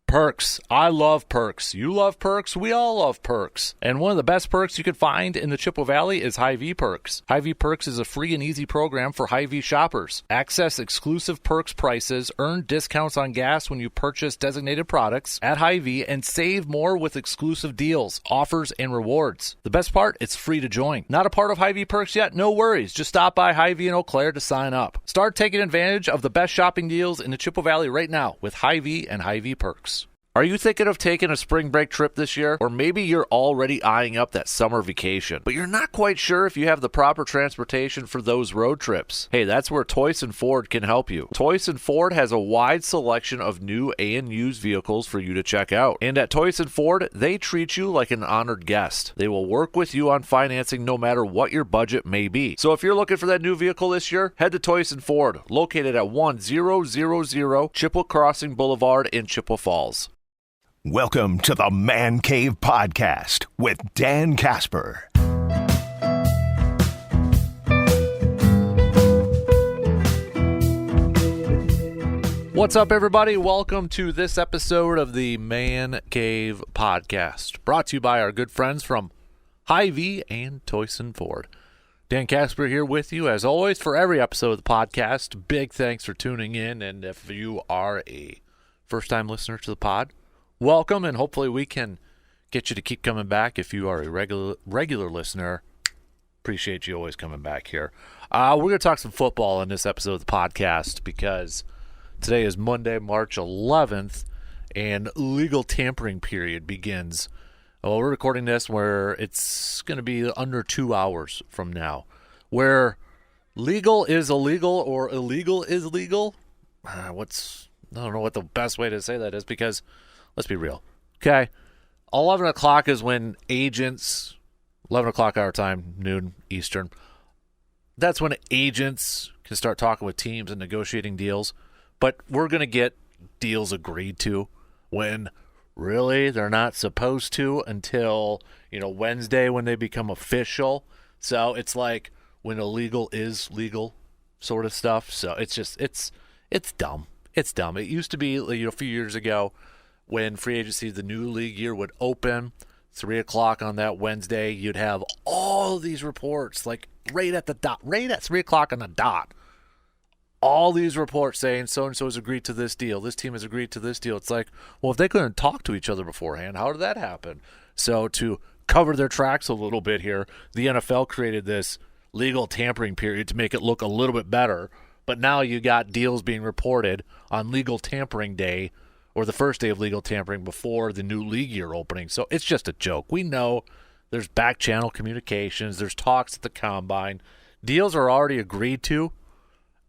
Perks. I love Perks. You love Perks. We all love Perks. And one of the best perks you can find in the Chippewa Valley is Hy-Vee Perks. Hy-Vee Perks is a free and easy program for Hy-Vee shoppers. Access exclusive Perks prices, earn discounts on gas when you purchase designated products at Hy-Vee, and save more with exclusive deals, offers, and rewards. The best part, it's free to join. Not a part of Hy-Vee Perks yet? No worries. Just stop by Hy-Vee in Eau Claire to sign up. Start taking advantage of the best shopping deals in the Chippewa Valley right now with Hy-Vee and Hy-Vee Perks. Are you thinking of taking a spring break trip this year? Or maybe you're already eyeing up that summer vacation, but you're not quite sure if you have the proper transportation for those road trips. Hey, that's where Toyson Ford can help you. Toyson Ford has a wide selection of new and used vehicles for you to check out. And at Toyson Ford, they treat you like an honored guest. They will work with you on financing no matter what your budget may be. So if you're looking for that new vehicle this year, head to Toyson Ford, located at 1000 Chippewa Crossing Boulevard in Chippewa Falls. Welcome to the Man Cave Podcast with Dan Casper. What's up, everybody? Welcome to this episode of the Man Cave Podcast, brought to you by our good friends from Hy-Vee and Toyson Ford. Dan Casper here with you, as always, for every episode of the podcast. Big thanks for tuning in, and if you are a first-time listener to the pod, welcome, and hopefully we can get you to keep coming back. If you are a regular listener, appreciate you always coming back here. We're going to talk some football in this episode of the podcast because today is Monday, March 11th, and legal tampering period begins. Well, we're recording this where it's going to be under 2 hours from now, where legal is illegal or illegal is legal. I don't know what the best way to say that is, because let's be real. Okay. 11 o'clock is when agents, 11 o'clock our time, noon Eastern, that's when agents can start talking with teams and negotiating deals. But we're going to get deals agreed to when really they're not supposed to until, Wednesday when they become official. So it's like when illegal is legal sort of stuff. So it's just, it's dumb. It's dumb. It used to be, a few years ago, when free agency, the new league year would open, 3 o'clock on that Wednesday, you'd have all these reports, like right at 3 o'clock on the dot. All these reports saying so-and-so has agreed to this deal. This team has agreed to this deal. It's like, well, if they couldn't talk to each other beforehand, how did that happen? So to cover their tracks a little bit here, the NFL created this legal tampering period to make it look a little bit better. But now you got deals being reported on legal tampering day, or the first day of legal tampering before the new league year opening. So it's just a joke. We know there's back channel communications. There's talks at the combine. Deals are already agreed to,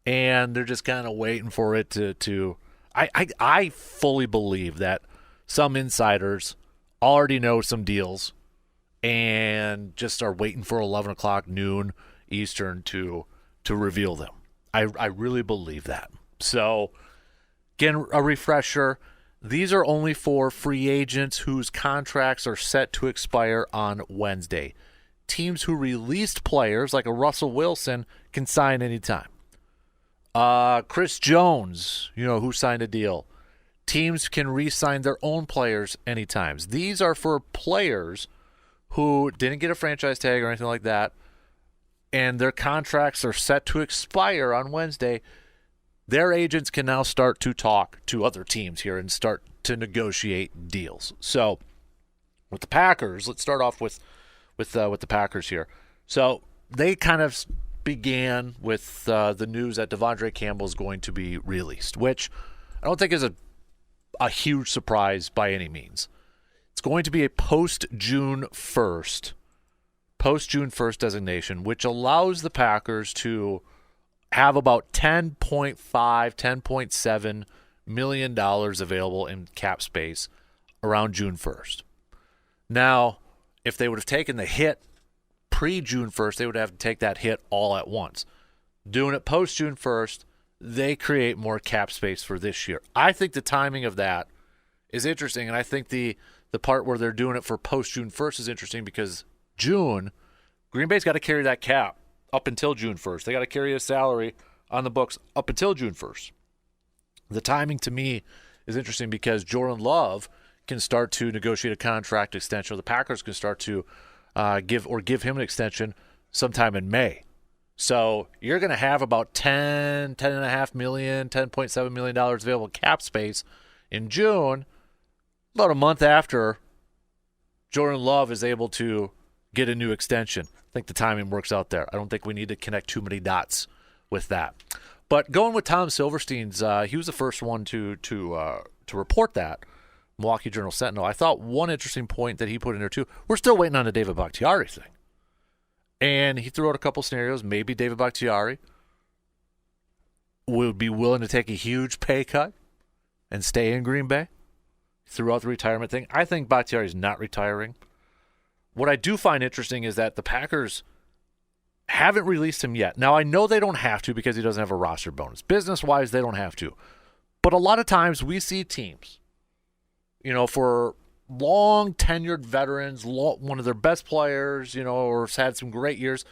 and they're just kind of waiting for it to I fully believe that some insiders already know some deals and just are waiting for 11 o'clock noon Eastern to reveal them. I really believe that. So, again, a refresher. These are only for free agents whose contracts are set to expire on Wednesday. Teams who released players, like a Russell Wilson, can sign anytime. Chris Jones, who signed a deal. Teams can re-sign their own players anytime. These are for players who didn't get a franchise tag or anything like that, and their contracts are set to expire on Wednesday. Their agents can now start to talk to other teams here and start to negotiate deals. So with the Packers, let's start off with the Packers here. So they kind of began with the news that Devondre Campbell is going to be released, which I don't think is a huge surprise by any means. It's going to be a post-June 1st designation, which allows the Packers to have about $10.5, $10.7 million available in cap space around June 1st. Now, if they would have taken the hit pre-June 1st, they would have to take that hit all at once. Doing it post-June 1st, they create more cap space for this year. I think the timing of that is interesting, and I think the part where they're doing it for post-June 1st is interesting because June, Green Bay's got to carry that cap up until June 1st. They got to carry a salary on the books up until June 1st. The timing to me is interesting because Jordan Love can start to negotiate a contract extension, or the Packers can start to give him an extension sometime in May. So you're going to have about $10.5 million, $10.7 million available cap space in June, about a month after Jordan Love is able to get a new extension. I think the timing works out there. I don't think we need to connect too many dots with that. But going with Tom Silverstein's, he was the first one to report that, Milwaukee Journal-Sentinel. I thought one interesting point that he put in there too, we're still waiting on the David Bakhtiari thing. And he threw out a couple scenarios. Maybe David Bakhtiari would be willing to take a huge pay cut and stay in Green Bay. He threw out the retirement thing. I think Bakhtiari is not retiring. What I do find interesting is that the Packers haven't released him yet. Now, I know they don't have to because he doesn't have a roster bonus. Business-wise, they don't have to. But a lot of times we see teams, for long-tenured veterans, one of their best players, or has had some great years,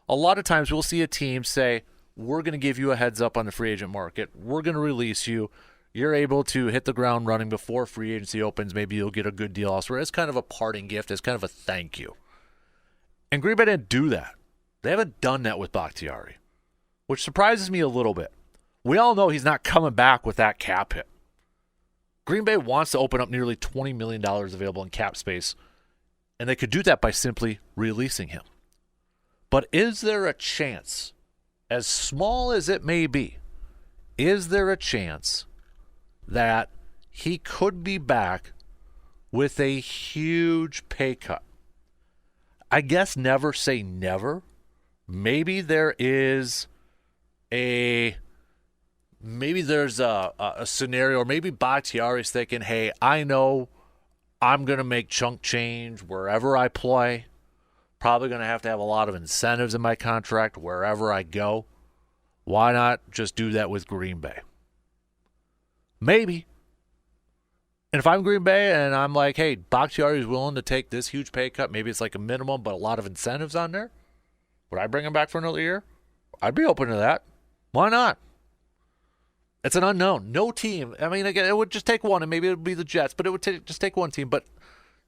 a lot of times we'll see a team say, we're going to give you a heads up on the free agent market. We're going to release you. You're able to hit the ground running before free agency opens. Maybe you'll get a good deal elsewhere. It's kind of a parting gift. It's kind of a thank you. And Green Bay didn't do that. They haven't done that with Bakhtiari, which surprises me a little bit. We all know he's not coming back with that cap hit. Green Bay wants to open up nearly $20 million available in cap space, and they could do that by simply releasing him. But is there a chance, as small as it may be, is there a chance that he could be back with a huge pay cut? I guess never say never. Maybe there's a scenario, or maybe Bakhtiari's thinking, hey, I know I'm going to make chunk change wherever I play. Probably going to have a lot of incentives in my contract wherever I go. Why not just do that with Green Bay? Maybe. And if I'm Green Bay and I'm like, hey, Bakhtiari is willing to take this huge pay cut, maybe it's like a minimum, but a lot of incentives on there, would I bring him back for another year? I'd be open to that. Why not? It's an unknown. No team. I mean, again, it would just take one, and maybe it would be the Jets, but it would just take one team. But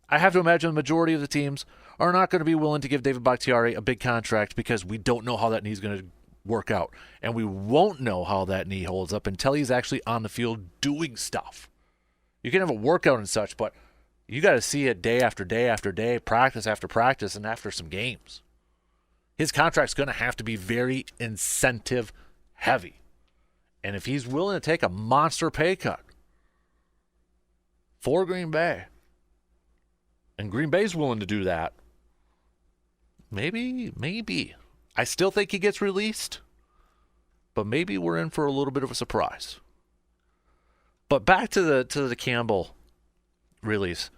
I have to imagine the majority of the teams are not going to be willing to give David Bakhtiari a big contract because we don't know how that knee's going to work out. And we won't know how that knee holds up until he's actually on the field doing stuff. You can have a workout and such, but you got to see it day after day after day, practice after practice, and after some games. His contract's going to have to be very incentive heavy. And if he's willing to take a monster pay cut for Green Bay, and Green Bay's willing to do that, maybe. I still think he gets released, but maybe we're in for a little bit of a surprise. But back to the Campbell release.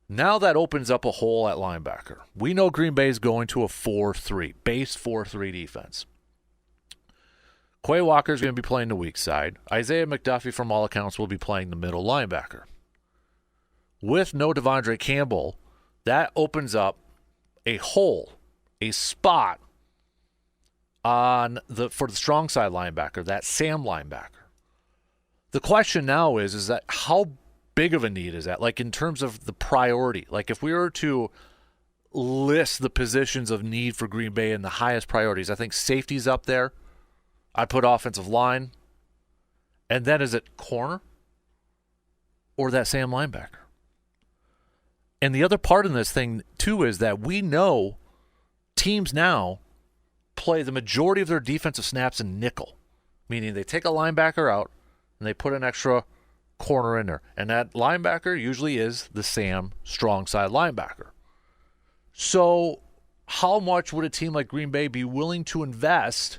Now that opens up a hole at linebacker. We know Green Bay's going to a 4-3, base 4-3 defense. Quay Walker's going to be playing the weak side. Isaiah McDuffie, from all accounts, will be playing the middle linebacker. With no Devondre Campbell, that opens up a hole, a spot for the strong side linebacker, that Sam linebacker. The question now is that how big of a need is that? Like, in terms of the priority, like if we were to list the positions of need for Green Bay and the highest priorities, I think safety's up there. I'd put offensive line. And then is it corner or that Sam linebacker? And the other part in this thing, too, is that we know teams now play the majority of their defensive snaps in nickel, meaning they take a linebacker out and they put an extra corner in there. And that linebacker usually is the Sam strong side linebacker. So how much would a team like Green Bay be willing to invest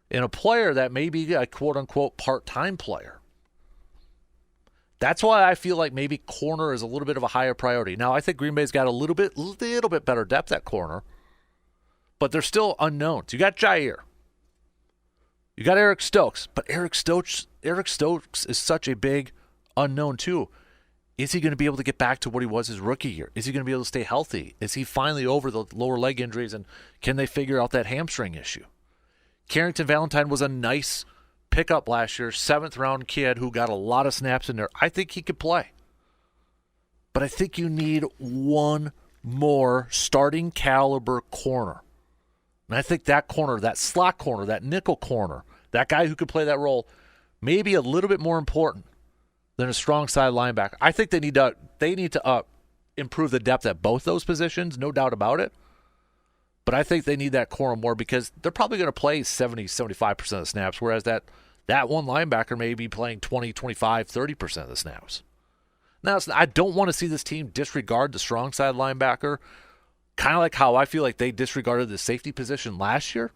in a player that may be a quote-unquote part-time player? That's why I feel like maybe corner is a little bit of a higher priority. Now, I think Green Bay's got a little bit better depth at corner, but they're still unknowns. You got Jair. You got Eric Stokes, but Eric Stokes is such a big unknown too. Is he going to be able to get back to what he was his rookie year? Is he going to be able to stay healthy? Is he finally over the lower leg injuries, and can they figure out that hamstring issue? Carrington Valentine was a nice pickup last year, 7th-round kid who got a lot of snaps in there. I think he could play. But I think you need one more starting caliber corner. And I think that corner, that slot corner, that nickel corner, that guy who could play that role, may be a little bit more important than a strong side linebacker. I think they need to improve the depth at both those positions, no doubt about it. But I think they need that corner more because they're probably going to play 70, 75% of the snaps, whereas that one linebacker may be playing 20, 25, 30% of the snaps. Now, I don't want to see this team disregard the strong side linebacker, kind of like how I feel like they disregarded the safety position last year.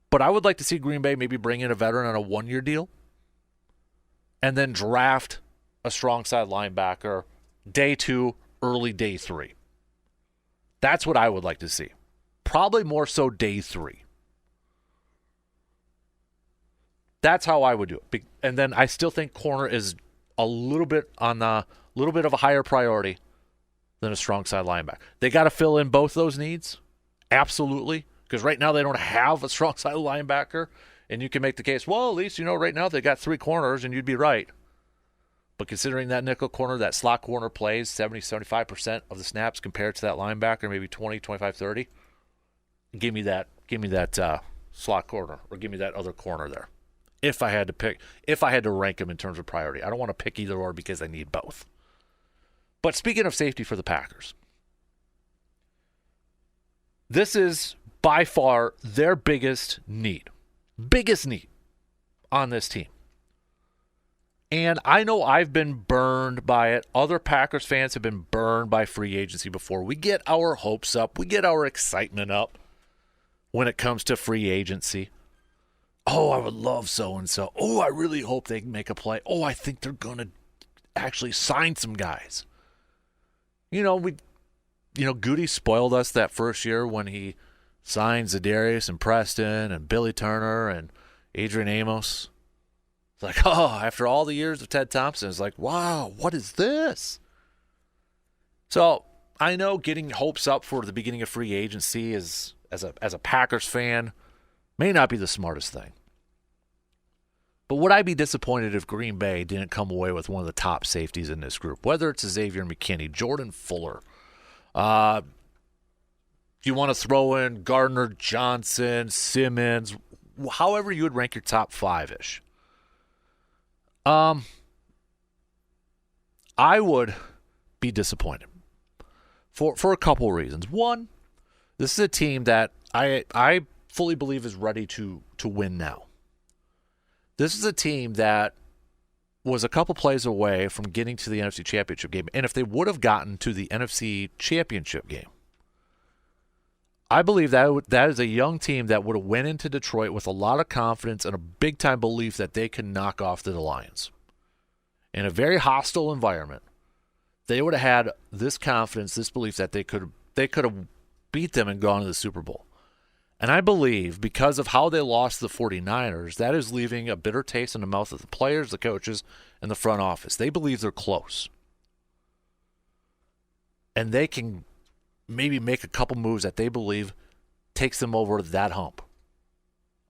But I would like to see Green Bay maybe bring in a veteran on a 1-year deal and then draft a strong side linebacker day 2, early day 3. That's what I would like to see. Probably more so day 3. That's how I would do it. And then I still think corner is a little bit of a higher priority than a strong side linebacker. They got to fill in both those needs, absolutely, because right now they don't have a strong side linebacker, and you can make the case, well, at least right now they got 3 corners, and you'd be right. But considering that nickel corner, that slot corner plays 70, 75% of the snaps compared to that linebacker, maybe 20, 25, 30, give me that slot corner, or give me that other corner there. If I had to rank them in terms of priority. I don't want to pick either or because I need both. But speaking of safety for the Packers, this is by far their biggest need on this team. And I know I've been burned by it. Other Packers fans have been burned by free agency before. We get our hopes up. We get our excitement up when it comes to free agency. Oh, I would love so-and-so. Oh, I really hope they can make a play. Oh, I think they're going to actually sign some guys. Goody spoiled us that first year when he signed Zadarius and Preston and Billy Turner and Adrian Amos. It's like, after all the years of Ted Thompson, it's like, wow, what is this? So I know getting hopes up for the beginning of free agency as a Packers fan may not be the smartest thing. But would I be disappointed if Green Bay didn't come away with one of the top safeties in this group? Whether it's Xavier McKinney, Jordan Fuller, do you want to throw in Gardner Johnson, Simmons, however you would rank your top 5-ish. I would be disappointed for a couple of reasons. One, this is a team that I fully believe is ready to win now. This is a team that was a couple plays away from getting to the NFC Championship game. And if they would have gotten to the NFC Championship game, I believe that is a young team that would have went into Detroit with a lot of confidence and a big-time belief that they can knock off the Lions. In a very hostile environment, they would have had this confidence, this belief that they could have beat them and gone to the Super Bowl. And I believe because of how they lost the 49ers, that is leaving a bitter taste in the mouth of the players, the coaches, and the front office. They believe they're close. And they can maybe make a couple moves that they believe takes them over that hump.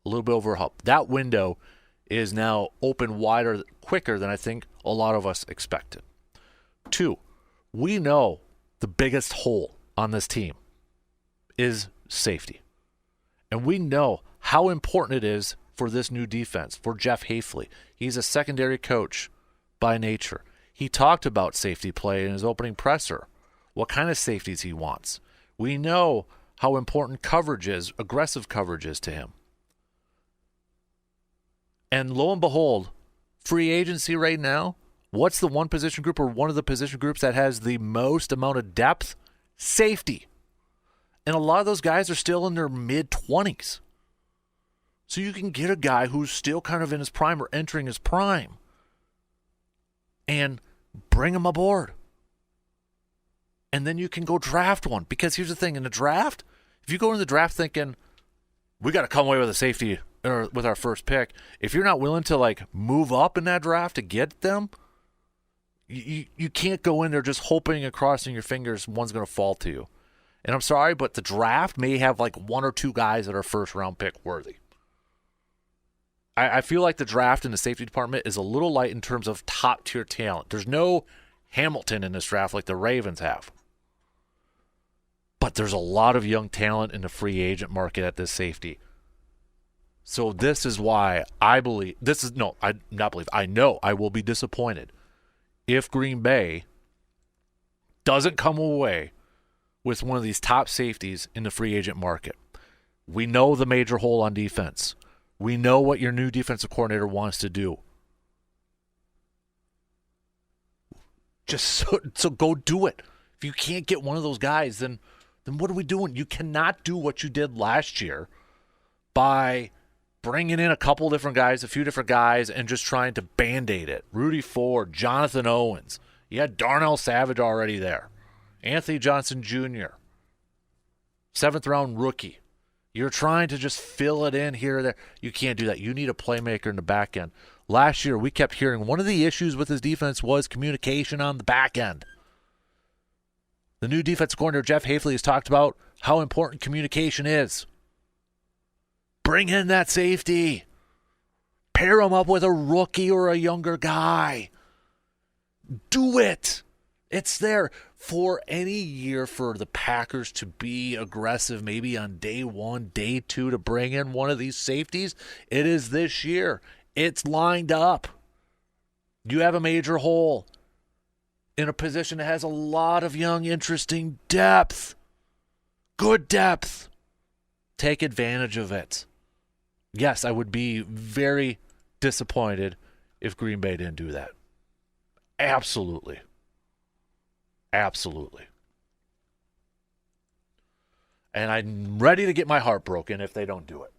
A little bit over a hump. That window is now open wider, quicker than I think a lot of us expected. 2, we know the biggest hole on this team is safety. And we know how important it is for this new defense, for Jeff Hafley. He's a secondary coach by nature. He talked about safety play in his opening presser, what kind of safeties he wants. We know how important coverage is, aggressive coverage is to him. And lo and behold, free agency right now, what's the one position group or one of the position groups that has the most amount of depth? Safety. And a lot of those guys are still in their mid-20s. So you can get a guy who's still kind of in his prime or entering his prime and bring him aboard. And then you can go draft one. Because here's the thing, in the draft, if you go in the draft thinking, we got to come away with a safety or with our first pick, if you're not willing to move up in that draft to get them, you can't go in there just hoping and crossing your fingers one's going to fall to you. And I'm sorry, but the draft may have 1 or 2 guys that are first-round pick worthy. I feel like the draft in the safety department is a little light in terms of top-tier talent. There's no Hamilton in this draft like the Ravens have. But there's a lot of young talent in the free agent market at this safety. So this is why I believe I know I will be disappointed if Green Bay doesn't come away with one of these top safeties in the free agent market. We know the major hole on defense. We know what your new defensive coordinator wants to do. Just so go do it. If you can't get one of those guys, then what are we doing? You cannot do what you did last year by bringing in a couple different guys, a few different guys, and just trying to Band-Aid it. Rudy Ford, Jonathan Owens. You had Darnell Savage already there. Anthony Johnson Jr., 7th-round rookie. You're trying to just fill it in here or there. You can't do that. You need a playmaker in the back end. Last year, we kept hearing one of the issues with his defense was communication on the back end. The new defensive coordinator, Jeff Hafley, has talked about how important communication is. Bring in that safety. Pair him up with a rookie or a younger guy. Do it. It's there. For any year for the Packers to be aggressive, maybe on day 1, day 2, to bring in one of these safeties, it is this year. It's lined up. You have a major hole in a position that has a lot of young, interesting depth. Good depth. Take advantage of it. Yes, I would be very disappointed if Green Bay didn't do that. Absolutely. Absolutely. And I'm ready to get my heart broken if they don't do it.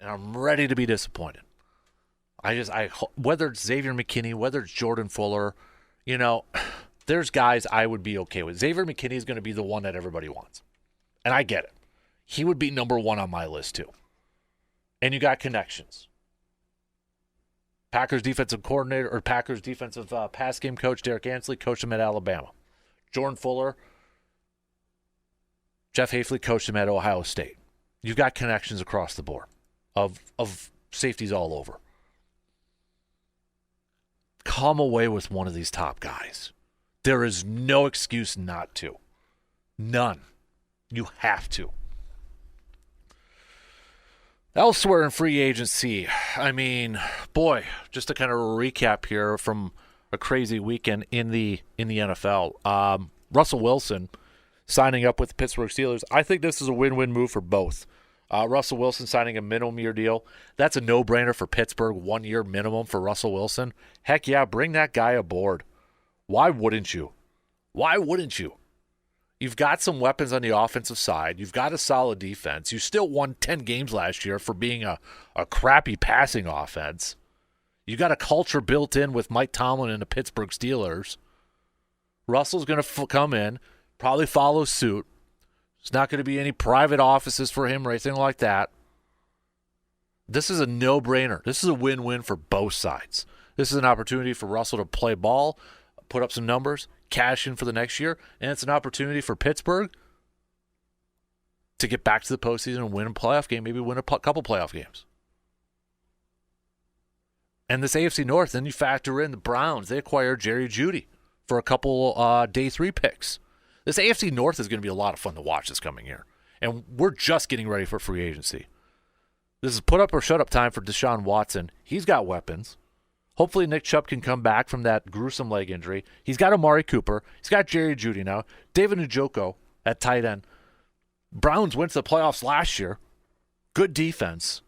And I'm ready to be disappointed. Whether it's Xavier McKinney, whether it's Jordan Fuller, there's guys I would be okay with. Xavier McKinney is going to be the one that everybody wants. And I get it. He would be number 1 on my list too. And you got connections. Packers defensive coordinator or Packers defensive pass game coach Derek Ansley coached him at Alabama. Jordan Fuller, Jeff Hafley coached him at Ohio State. You've got connections across the board of safeties all over. Come away with one of these top guys. There is no excuse not to. None. You have to. Elsewhere in free agency, just to kind of recap here from a crazy weekend in the NFL. Russell Wilson signing up with the Pittsburgh Steelers. I think this is a win-win move for both. Russell Wilson signing a minimum year deal. That's a no-brainer for Pittsburgh, 1 year minimum for Russell Wilson. Heck yeah, bring that guy aboard. Why wouldn't you? Why wouldn't you? You've got some weapons on the offensive side. You've got a solid defense. You still won 10 games last year for being a crappy passing offense. You got a culture built in with Mike Tomlin and the Pittsburgh Steelers. Russell's going to come in, probably follow suit. There's not going to be any private offices for him or anything like that. This is a no-brainer. This is a win-win for both sides. This is an opportunity for Russell to play ball, put up some numbers, cash in for the next year, and it's an opportunity for Pittsburgh to get back to the postseason and win a playoff game, maybe win a couple playoff games. And this AFC North, then you factor in the Browns. They acquired Jerry Jeudy for a couple day 3 picks. This AFC North is going to be a lot of fun to watch this coming year. And we're just getting ready for free agency. This is put up or shut up time for Deshaun Watson. He's got weapons. Hopefully Nick Chubb can come back from that gruesome leg injury. He's got Amari Cooper. He's got Jerry Jeudy now. David Njoku at tight end. Browns went to the playoffs last year. Good defense.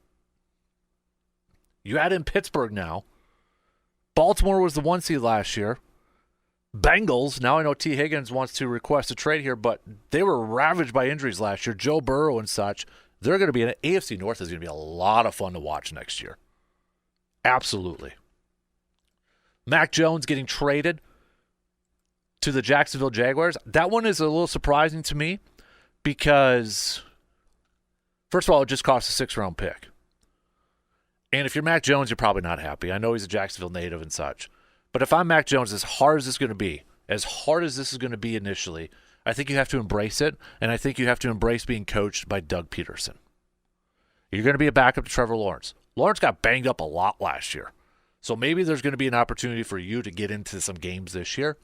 You add in Pittsburgh now. Baltimore was the 1 seed last year. Bengals, now I know T. Higgins wants to request a trade here, but they were ravaged by injuries last year. Joe Burrow and such. They're going to be an AFC North is going to be a lot of fun to watch next year. Absolutely. Mac Jones getting traded to the Jacksonville Jaguars. That one is a little surprising to me because, first of all, it just cost a 6th-round pick. And if you're Mac Jones, you're probably not happy. I know he's a Jacksonville native and such. But if I'm Mac Jones, as hard as this is going to be initially, I think you have to embrace it, and I think you have to embrace being coached by Doug Peterson. You're going to be a backup to Trevor Lawrence. Lawrence got banged up a lot last year. So maybe there's going to be an opportunity for you to get into some games this year.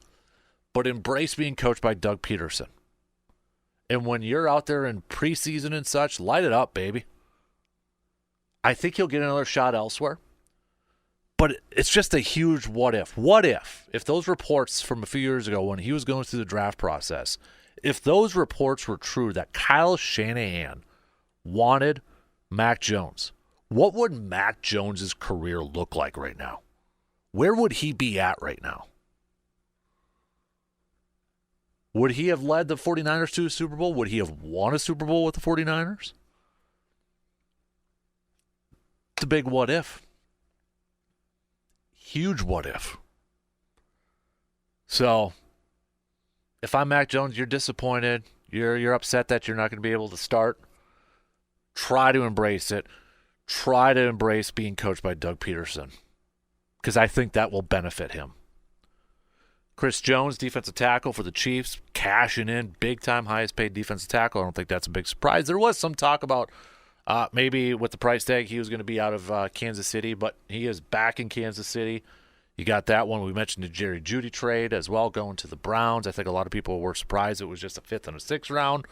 But embrace being coached by Doug Peterson. And when you're out there in preseason and such, light it up, baby. I think he'll get another shot elsewhere. But it's just a huge what if. What if those reports from a few years ago when he was going through the draft process, if those reports were true that Kyle Shanahan wanted Mac Jones, what would Mac Jones' career look like right now? Where would he be at right now? Would he have led the 49ers to a Super Bowl? Would he have won a Super Bowl with the 49ers? It's a big what if. Huge what if. So, if I'm Mac Jones, you're disappointed. You're upset that you're not going to be able to start. Try to embrace it. Try to embrace being coached by Doug Peterson, because I think that will benefit him. Chris Jones, defensive tackle for the Chiefs, cashing in big-time, highest-paid defensive tackle. I don't think that's a big surprise. There was some talk about maybe with the price tag he was going to be out of Kansas City, but he is back in Kansas City. You got that one. We mentioned the Jerry Jeudy trade as well, going to the Browns. I think a lot of people were surprised it was just a 5th and a 6th round.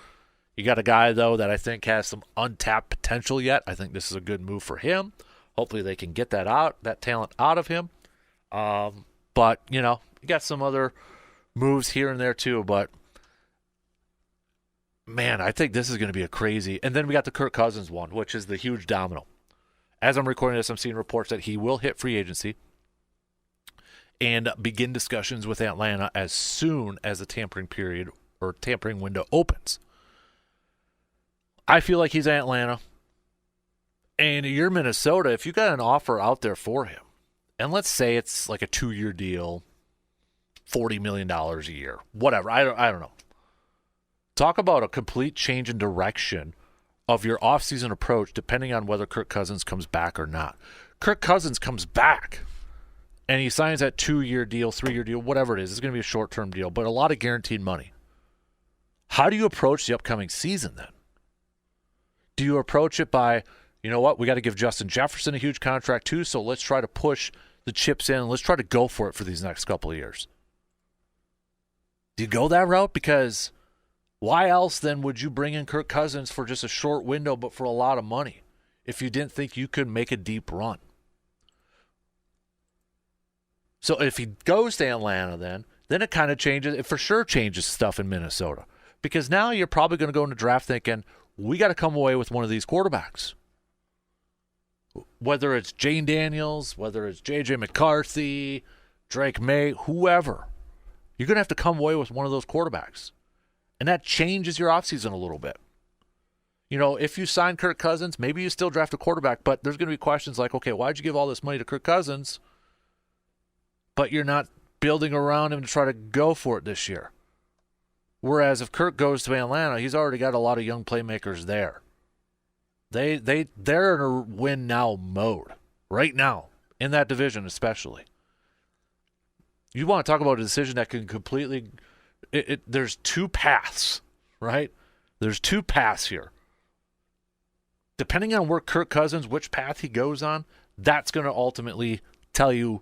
You got a guy, though, that I think has some untapped potential yet. I think this is a good move for him. Hopefully they can get that talent out of him. But, you got some other moves here and there, too. But, man, I think this is going to be a crazy. And then we got the Kirk Cousins one, which is the huge domino. As I'm recording this, I'm seeing reports that he will hit free agency and begin discussions with Atlanta as soon as the tampering period or tampering window opens. I feel like he's at Atlanta. And you're Minnesota, if you got an offer out there for him, and let's say it's like a 2-year deal, $40 million a year, whatever, I don't know. Talk about a complete change in direction of your offseason approach depending on whether Kirk Cousins comes back or not. Kirk Cousins comes back, and he signs that 2-year deal, 3-year deal, whatever it is. It's going to be a short-term deal, but a lot of guaranteed money. How do you approach the upcoming season then? Do you approach it by, you know what, we got to give Justin Jefferson a huge contract too, so let's try to push the chips in and let's try to go for it for these next couple of years? Do you go that route? Because why else then would you bring in Kirk Cousins for just a short window but for a lot of money if you didn't think you could make a deep run? So if he goes to Atlanta then it kind of changes, it for sure changes stuff in Minnesota. Because now you're probably going to go into draft thinking, we got to come away with one of these quarterbacks. Whether it's Jane Daniels, whether it's J.J. McCarthy, Drake May, whoever. You're going to have to come away with one of those quarterbacks. And that changes your offseason a little bit. If you sign Kirk Cousins, maybe you still draft a quarterback, but there's going to be questions like, okay, why'd you give all this money to Kirk Cousins, but you're not building around him to try to go for it this year? Whereas if Kirk goes to Atlanta, he's already got a lot of young playmakers there. They're in a win now mode right now in that division, especially. You want to talk about a decision that can completely. There's two paths, right? There's two paths here. Depending on where Kirk Cousins, which path he goes on, that's going to ultimately tell you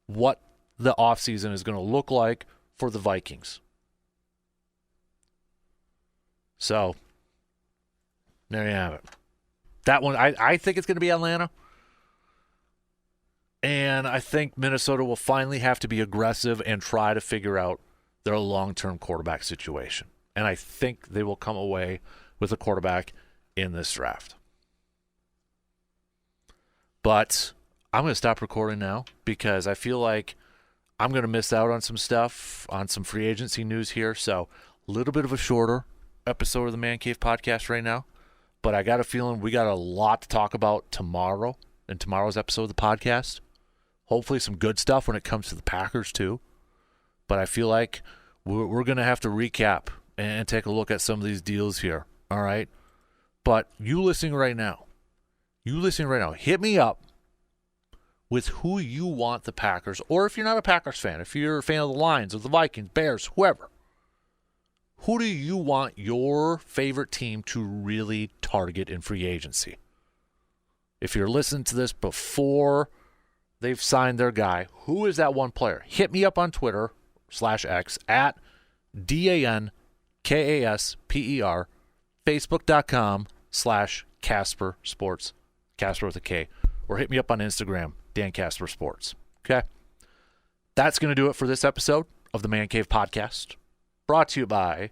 what the offseason is going to look like for the Vikings. So, there you have it. That one, I think it's going to be Atlanta. And I think Minnesota will finally have to be aggressive and try to figure out their long-term quarterback situation. And I think they will come away with a quarterback in this draft. But I'm going to stop recording now because I feel like I'm going to miss out on some stuff, on some free agency news here. So, a little bit of a shorter episode of the Man Cave podcast right now, but I got a feeling we got a lot to talk about tomorrow in tomorrow's episode of the podcast. Hopefully some good stuff when it comes to the Packers too, but I feel like we're going to have to recap and take a look at some of these deals here, all right? But you listening right now, hit me up with who you want the Packers, or if you're not a Packers fan, if you're a fan of the Lions or the Vikings, Bears, whoever, who do you want your favorite team to really target in free agency? If you're listening to this before they've signed their guy, who is that one player? Hit me up on Twitter /X at DANKASPER, Facebook.com/Casper Sports, Casper with a K, or hit me up on Instagram, Dan Casper Sports. Okay? That's going to do it for this episode of the Man Cave Podcast, brought to you by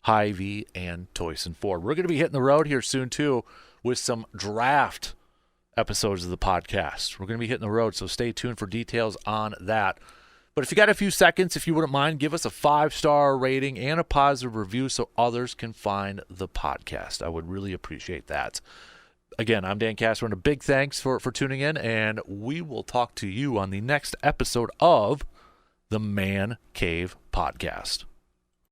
Hy-Vee and Toyson Ford. We're going to be hitting the road here soon, too, with some draft episodes of the podcast. We're going to be hitting the road, so stay tuned for details on that. But if you got a few seconds, if you wouldn't mind, give us a 5-star rating and a positive review so others can find the podcast. I would really appreciate that. Again, I'm Dan Casper, and a big thanks for tuning in, and we will talk to you on the next episode of the Man Cave Podcast.